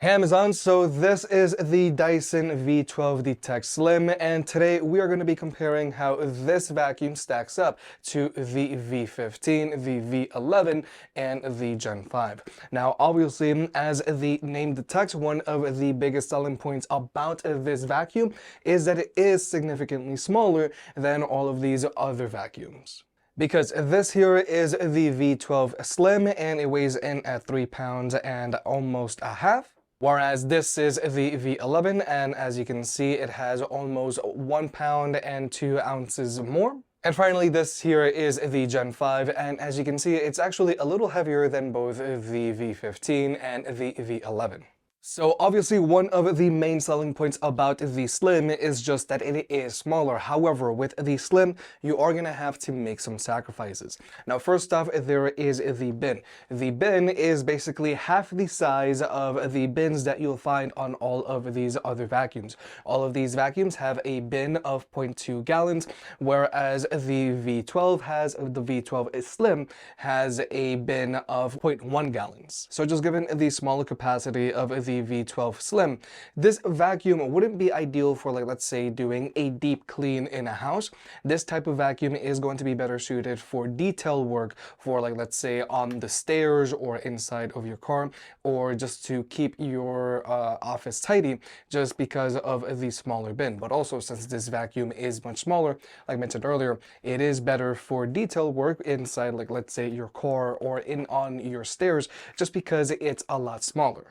Hey Amazon, so this is the Dyson V12 Slim, and today we are going to be comparing how this vacuum stacks up to the V15, the V11, and the Gen 5. Now obviously, as the name detects, one of the biggest selling points about this vacuum is that it is significantly smaller than all of these other vacuums. Because this here is the V12 Slim and it weighs in at 3 pounds and almost a half. Whereas this is the V11, and as you can see, it has almost 1 pound and 2 ounces more. And finally, this here is the Gen 5, and as you can see, it's actually a little heavier than both the V15 and the V11. So obviously one of the main selling points about the Slim is just that it is smaller. However, with the Slim, you are going to have to make some sacrifices. Now first off, there is the bin. The bin is basically half the size of the bins that you'll find on all of these other vacuums. All of these vacuums have a bin of 0.2 gallons, whereas the V12 Slim has a bin of 0.1 gallons. So just given the smaller capacity of the V12 Slim, this vacuum wouldn't be ideal for, like, let's say doing a deep clean in a house. This type of vacuum is going to be better suited for detail work, for, like, let's say on the stairs or inside of your car, or just to keep your office tidy, just because of the smaller bin. But also, since this vacuum is much smaller, like I mentioned earlier, it is better for detail work inside, like, let's say your car or in on your stairs, just because it's a lot smaller.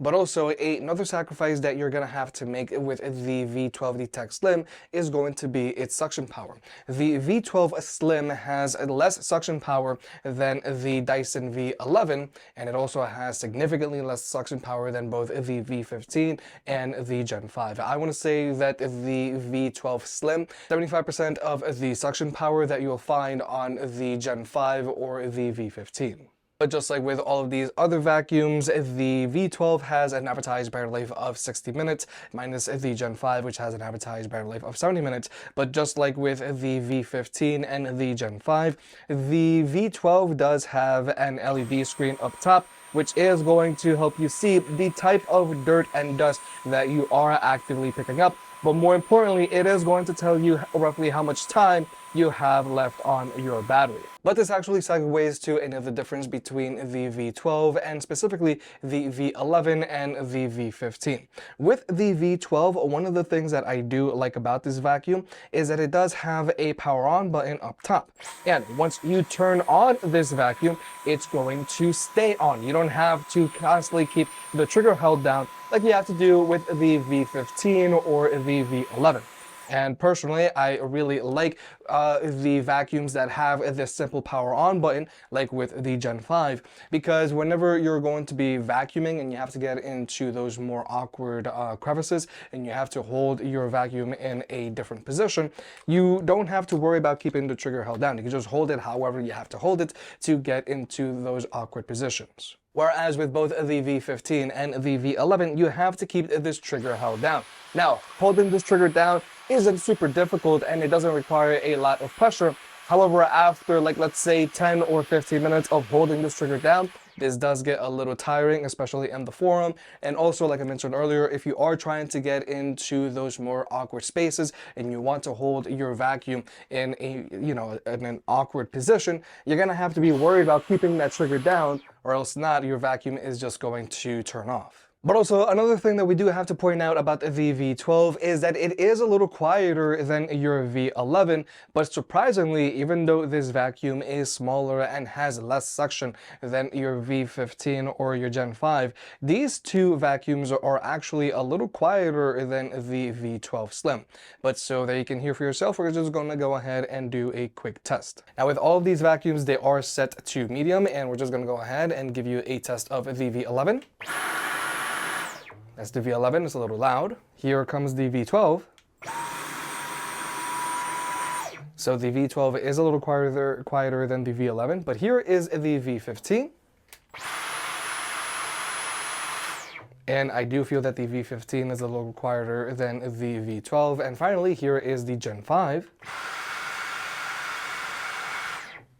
But also, another sacrifice that you're going to have to make with the V12 Slim is going to be its suction power. The V12 Slim has less suction power than the Dyson V11, and it also has significantly less suction power than both the V15 and the Gen 5. I want to say that the V12 Slim, 75% of the suction power that you'll find on the Gen 5 or the V15. But just like with all of these other vacuums, the V12 has an advertised battery life of 60 minutes, minus the Gen 5, which has an advertised battery life of 70 minutes. But just like with the V15 and the Gen 5, the V12 does have an LED screen up top, which is going to help you see the type of dirt and dust that you are actively picking up. But more importantly, it is going to tell you roughly how much time you have left on your battery. But this actually segues to another difference between the V12 and specifically the V11 and the V15. With the V12, one of the things that I do like about this vacuum is that it does have a power on button up top. And once you turn on this vacuum, it's going to stay on. You don't have to constantly keep the trigger held down like you have to do with the V15 or the V11. And personally, I really like the vacuums that have this simple power on button, like with the Gen 5, because whenever you're going to be vacuuming and you have to get into those more awkward crevices and you have to hold your vacuum in a different position, you don't have to worry about keeping the trigger held down. You can just hold it however you have to hold it to get into those awkward positions. Whereas with both the V15 and the V11, you have to keep this trigger held down. Now, holding this trigger down isn't super difficult and it doesn't require a lot of pressure. However, after, like, let's say 10 or 15 minutes of holding this trigger down, this does get a little tiring, especially in the forearm. And also, like I mentioned earlier, if you are trying to get into those more awkward spaces and you want to hold your vacuum in in an awkward position, you're gonna have to be worried about keeping that trigger down, or else not, your vacuum is just going to turn off. But also, another thing that we do have to point out about the V12 is that it is a little quieter than your V11, but surprisingly, even though this vacuum is smaller and has less suction than your V15 or your Gen 5, these two vacuums are actually a little quieter than the V12 Slim. But so that you can hear for yourself, we're just going to go ahead and do a quick test. Now with all of these vacuums, they are set to medium, and we're just going to go ahead and give you a test of the V11. That's the V11, it's a little loud. Here comes the V12. So the V12 is a little quieter than the V11, but here is the V15. And I do feel that the V15 is a little quieter than the V12. And finally, here is the Gen 5.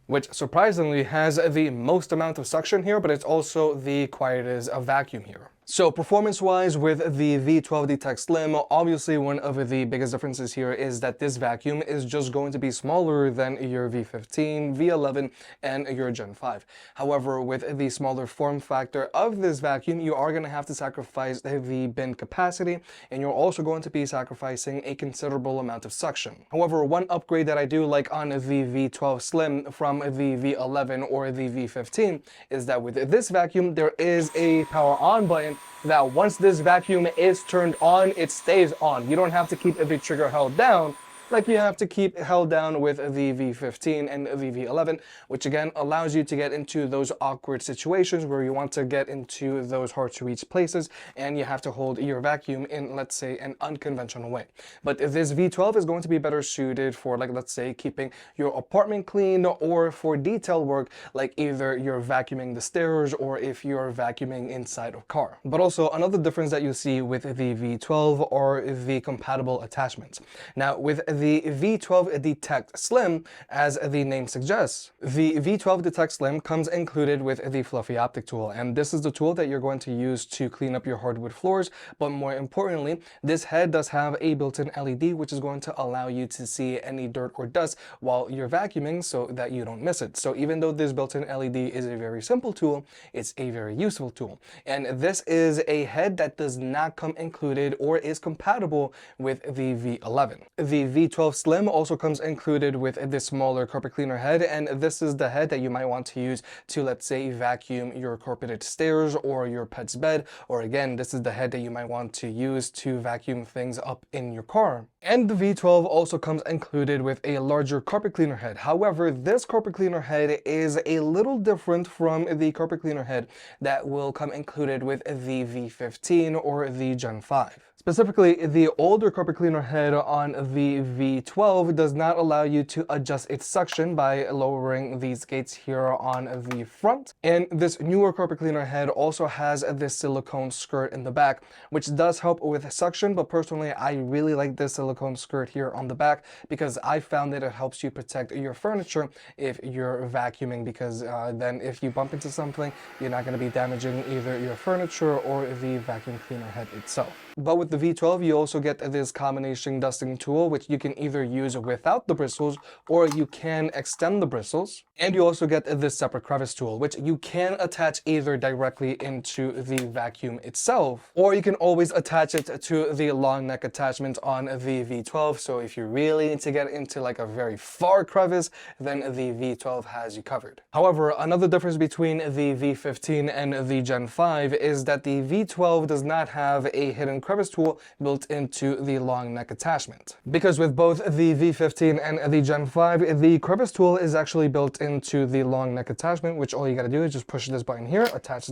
which surprisingly has the most amount of suction here, but it's also the quietest vacuum here. So performance-wise with the V12 Tech Slim, obviously one of the biggest differences here is that this vacuum is just going to be smaller than your V15, V11, and your Gen 5. However, with the smaller form factor of this vacuum, you are going to have to sacrifice the bin capacity, and you're also going to be sacrificing a considerable amount of suction. However, one upgrade that I do like on the V12 Slim from the V11 or the V15 is that with this vacuum, there is a power on button that once this vacuum is turned on, it stays on. You don't have to keep the trigger held down like you have to keep held down with the V15 and the V11, which again allows you to get into those awkward situations where you want to get into those hard to reach places and you have to hold your vacuum in, let's say, an unconventional way. But this V12 is going to be better suited for, like, let's say, keeping your apartment clean or for detail work, like either you're vacuuming the stairs or if you're vacuuming inside a car. But also another difference that you see with the V12 are the compatible attachments. Now with the V12 Detect Slim, as the name suggests, the V12 Detect Slim comes included with the Fluffy Optic tool, and this is the tool that you're going to use to clean up your hardwood floors. But more importantly, this head does have a built-in LED, which is going to allow you to see any dirt or dust while you're vacuuming so that you don't miss it. So even though this built-in LED is a very simple tool, it's a very useful tool. And this is a head that does not come included or is compatible with the V11. The V12 Slim also comes included with this smaller carpet cleaner head, and this is the head that you might want to use to, let's say, vacuum your carpeted stairs or your pet's bed, or again, this is the head that you might want to use to vacuum things up in your car. And the V12 also comes included with a larger carpet cleaner head. However, this carpet cleaner head is a little different from the carpet cleaner head that will come included with the V15 or the Gen 5. Specifically, the older carpet cleaner head on the V12 does not allow you to adjust its suction by lowering these gates here on the front. And this newer carpet cleaner head also has this silicone skirt in the back, which does help with suction, but personally, I really like this silicone skirt here on the back because I found that it helps you protect your furniture if you're vacuuming, because then if you bump into something, you're not going to be damaging either your furniture or the vacuum cleaner head itself. But with the V12, you also get this combination dusting tool, which you can either use without the bristles or you can extend the bristles. And you also get this separate crevice tool, which you can attach either directly into the vacuum itself, or you can always attach it to the long neck attachment on the V12. So if you really need to get into like a very far crevice, then the V12 has you covered. However, another difference between the V15 and the Gen 5 is that the V12 does not have a hidden crevice tool built into the long neck attachment. Because with both the V15 and the Gen 5, the crevice tool is actually built into the long neck attachment, which all you gotta do is just push this button here, attach,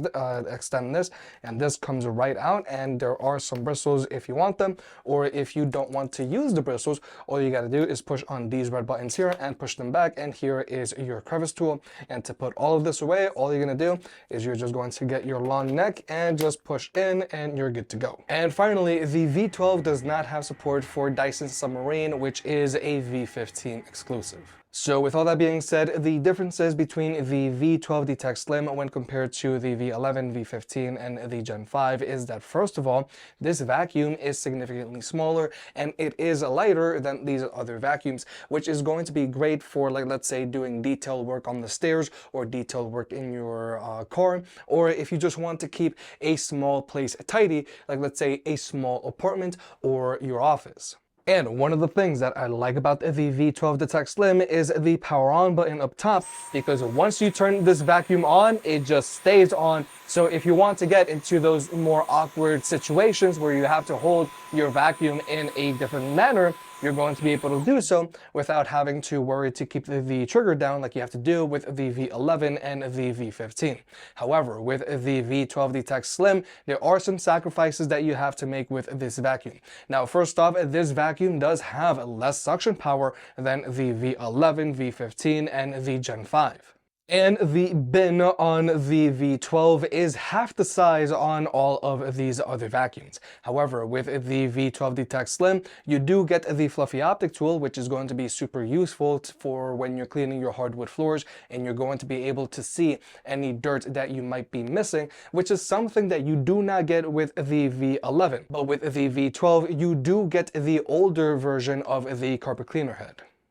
extend this, and this comes right out. And there are some bristles if you want them, or if you don't want to use the bristles, all you gotta do is push on these red buttons here and push them back, and here is your crevice tool. And to put all of this away, all you're gonna do is you're just going to get your long neck and just push in, and you're good to go. And finally, the V12 does not have support for Dyson Submarine, which is a V15 exclusive. So with all that being said, the differences between the V12 Detect Slim when compared to the V11, V15, and the Gen 5 is that, first of all, this vacuum is significantly smaller and it is lighter than these other vacuums, which is going to be great for, like, let's say, doing detail work on the stairs or detail work in your car, or if you just want to keep a small place tidy, like, let's say, a small apartment or your office. And one of the things that I like about the V12 Detect Slim is the power on button up top, because once you turn this vacuum on, it just stays on. So if you want to get into those more awkward situations where you have to hold your vacuum in a different manner, you're going to be able to do so without having to worry to keep the trigger down like you have to do with the V11 and the V15. However, with the V12 Detect Slim, there are some sacrifices that you have to make with this vacuum. Now, first off, this vacuum does have less suction power than the V11, V15, and the Gen 5. And the bin on the V12 is half the size on all of these other vacuums. However, with the V12 Dyson Slim, you do get the fluffy optic tool, which is going to be super useful for when you're cleaning your hardwood floors, and you're going to be able to see any dirt that you might be missing, which is something that you do not get with the V11. But with the V12, you do get the older version of the carpet cleaner head.